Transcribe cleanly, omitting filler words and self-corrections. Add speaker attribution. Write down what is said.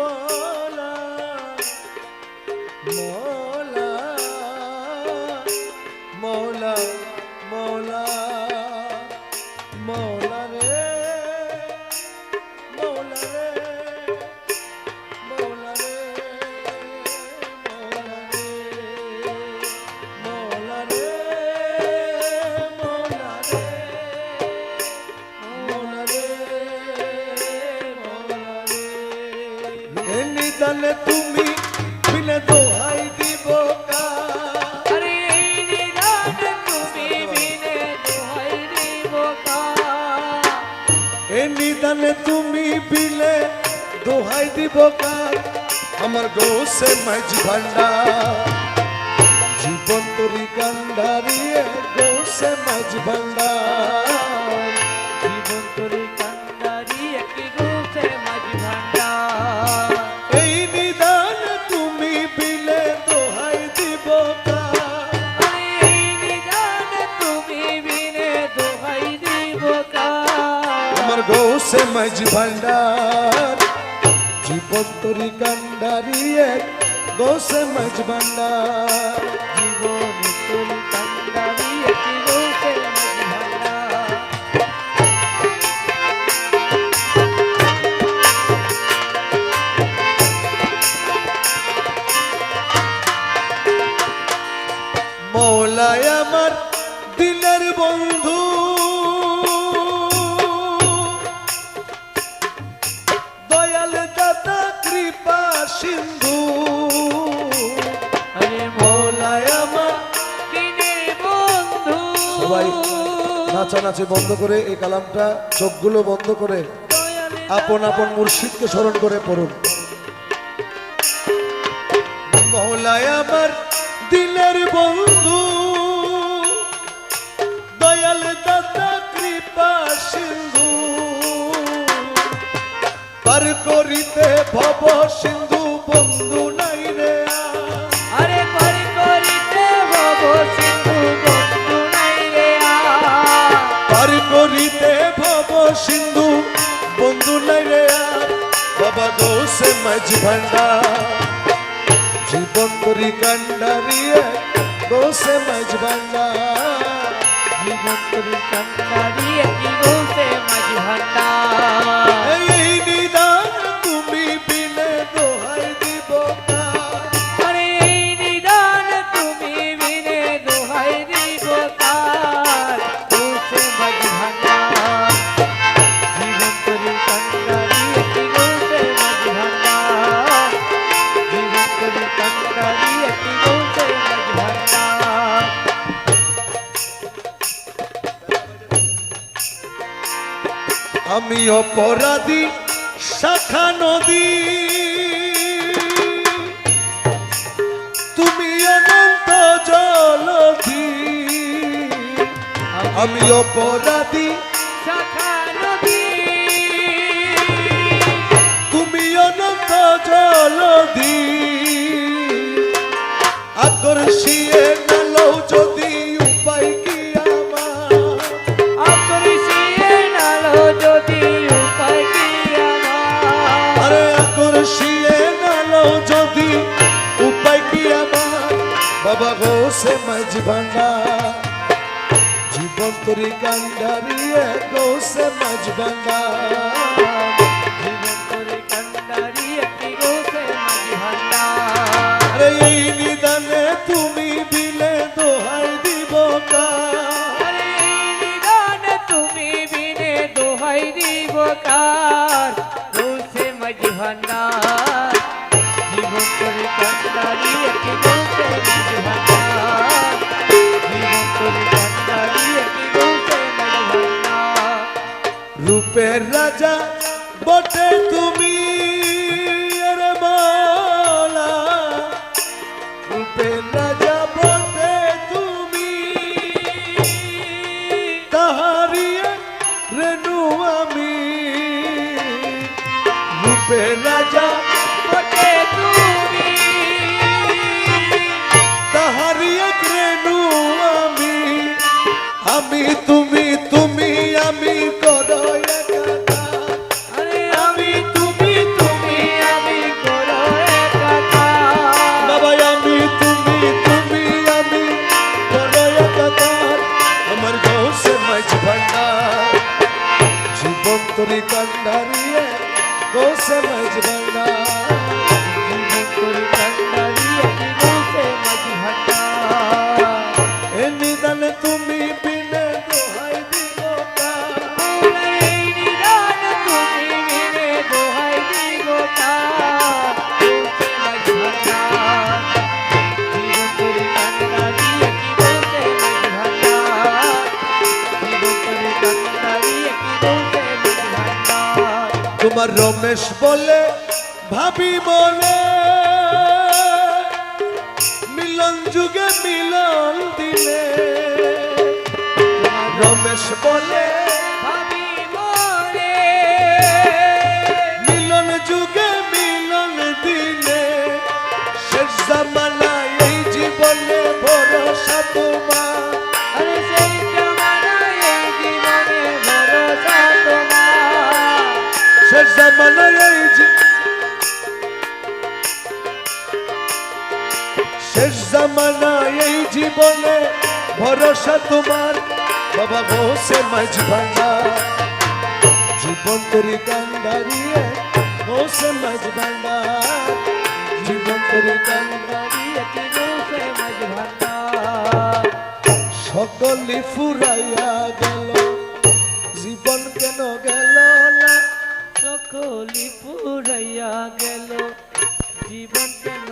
Speaker 1: মৌলা মৌলা মৌলা মৌলা মৌলা রে মৌলা রে মৌলা রে মৌলা রে মৌলা রে মৌলা রে মৌলা রে এনি দানে তুমি বিনে দোহাই দিব কা
Speaker 2: আরে এনি দানে তুমি বিনে দোহাই দিব কা
Speaker 1: এনি দানে তুমি বিলে দোহাই দিব কা আমার গৌসে মাঝ ভান্ডার জীবন তরি কান্ডারিয়ে গৌসে মাঝ ভান্ডার
Speaker 2: জীবন তোরে কান্ডারি একটি গোসে মাঝ ভান্ডার
Speaker 1: এই নিদান তুমি বিলে দোহাই দিব কা
Speaker 2: আরে এনি দানে তুমি বিনে দোহাই দিব কা
Speaker 1: আমার গৌসে মাঝ ভান্ডার জীবন তরি কান্ডারিয়ে গৌসে মাঝ ভান্ডার
Speaker 2: জীবন তোরে কান্ডারি একটি গোসে মাঝ ভান্ডার
Speaker 1: মৌলায় আমার দিলের বন্ধু দয়াল দাতা কৃপা সিন্ধু
Speaker 2: আরে
Speaker 1: মৌলায় আমার
Speaker 2: দিনের বন্ধু
Speaker 1: সবাই নাচানাচি বন্ধ করে এই কালামটা চোখগুলো বন্ধ করে আপন আপন মুর্শিদকে স্মরণ করে পড়ুন মৌলায় আমার দিলের বন্ধু দয়াল দাতা কৃপা সিন্ধু পার করিতে ভব সিন্ধু বন্ধু নাই রে
Speaker 2: আরে পার করিতে ভব সিন্ধু বন্ধু নাই রে
Speaker 1: পার করিতে ভব সিন্ধু বন্ধু নাই রে বাবা গৌসে মাঝ ভান্ডার জীবন তরি কান্ডারিয়ে গৌসে মাঝ ভান্ডার
Speaker 2: জীবন তোরে কান্ডারি একটি গোসে মাঝ ভান্ডার
Speaker 1: এই নিদান তুমি বিনে দোহাই দিব কা
Speaker 2: আরে এই নিদান তুমি বিনে দোহাই দিব কার গোসে মাঝ ভান্ডার জীবন তোরে কান্ডারি একটি গোসে মাঝ ভান্ডার জীবন তোরে কান্ডারি একটি গোসে মাঝ ভান্ডার
Speaker 1: আমি অপরাধী শাখা নদী তুমি অনন্ত জলধি আমি অপরাধী
Speaker 2: শাখা নদী
Speaker 1: তুমি অনন্ত জলধি আকর্ষিয়ে নালো যদি উপায় কি আমার
Speaker 2: আকর্ষিয়ে নালো যদি উপায় কি আমার
Speaker 1: আরে আকর্ষিয়ে নালো যদি উপায় কি আমার বাবা গৌসে মাঝ ভান্ডার জীবন তরি কান্ডারিয়ে গৌসে মাঝ ভান্ডার
Speaker 2: জীবন তোরে কান্ডারি একটি গোসে মাঝ ভান্ডার
Speaker 1: আরে এই নিদানে তুমি বিলে দোহাই দিব কা
Speaker 2: আরে এই নিদান তুমি বিনে দোহাই দিব কার গোসে মাঝ ভান্ডার জীবন তোরে কান্ডারি একটি গোসে মাঝ ভান্ডার জীবন তোরে কান্ডারি একটি গোসে মাঝ ভান্ডার
Speaker 1: রূপের রাজা বটে তুমি রে মৌলা রূপের রাজা বটে তুমি তাহারি রেণু আমি রূপের রাজা
Speaker 2: বটে তুমি
Speaker 1: তাহারি রেণু আমি তুমি তুমি আমি করো একাকার।
Speaker 2: আরে আমি তুমি তুমি
Speaker 1: মাঝ ভান্ডার
Speaker 2: জীবন করি কান্ডারি কি গৌসে মাঝি ভান্ডার
Speaker 1: এ নিদানে তুমি বিনে দোহাই দিব কার
Speaker 2: এই নিদান তুমি বিনে দোহাই দিব কার গৌসে মাঝি ভান্ডার জীবন করি কান্ডারি কি গৌসে মাঝি ভান্ডার জীবন করি কান্ডারি কি গৌসে মাঝি ভান্ডার
Speaker 1: তোমার রমেশ বলে ভাবি বলে মিলন যুগে মিলন দিলে রমেশ বলে
Speaker 2: ভাবি মরে
Speaker 1: মিলন যুগে মিলন দিলে শেষ জামানায় এই জীবনে ভরসা তোমার
Speaker 2: আরে সেই জামানায় এই জীবনে ভরসা তোমার
Speaker 1: শেষ জামানায় এই শেষ জামানায় এই জীবনে ভরসা তোমার বাবা গৌসে মাঝ ভান্ডার জীবন করি কান্ডারিয়ে গৌসে মাঝ ভান্ডার জীবন করি কান্ডারিয়ে
Speaker 2: কি গৌসে মাঝি ভান্ডার
Speaker 1: সকলি ফুরাইয়া গেল জীবন কেন গেল না
Speaker 2: সকলি পুরাইয়া গেল জীবন কেন